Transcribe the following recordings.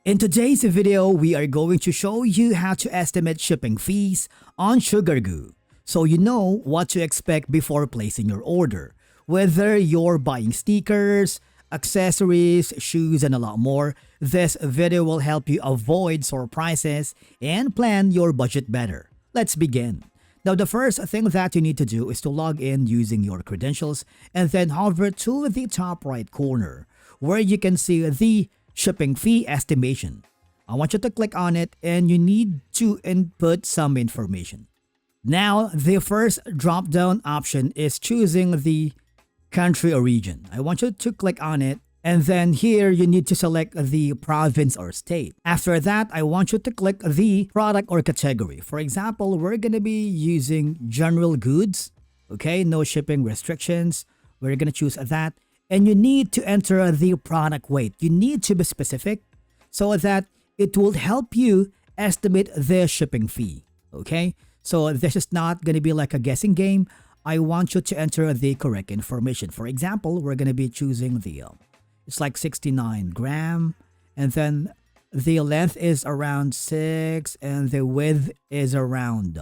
In today's video, we are going to show you how to estimate shipping fees on Sugargoo, so you know what to expect before placing your order. Whether you're buying sneakers, accessories, shoes, and a lot more, this video will help you avoid surprises and plan your budget better. Let's begin. Now, the first thing that you need to do is to log in using your credentials and then hover to the top right corner where you can see the shipping fee estimation. I want you to click on it and you need to input some information. Now, the first drop-down option is choosing the country or region. I want you to click on it and then here you need to select the province or state. After that, I want you to click the product or category. For example, we're going to be using general goods. Okay, no shipping restrictions. We're going to choose that. And you need to enter the product weight. You need to be specific so that it will help you estimate the shipping fee. Okay, so this is not going to be like a guessing game. I want you to enter the correct information. For example, we're going to be choosing the, it's like 69 gram. And then the length is around 6 and the width is around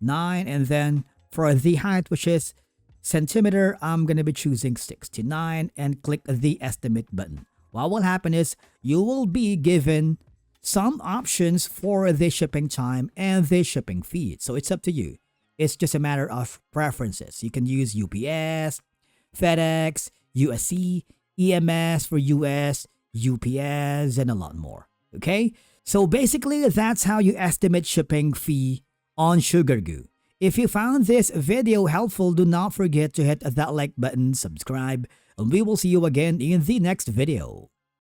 9. And then for the height, which is centimeter, I'm going to be choosing 69 and click the estimate button. What will happen is you will be given some options for the shipping time and the shipping fee. So it's up to you. It's just a matter of preferences. You can use UPS, FedEx, USC, EMS for US, UPS, and a lot more. Okay? So basically, that's how you estimate shipping fee on Sugargoo. If you found this video helpful, do not forget to hit that like button, subscribe, and we will see you again in the next video.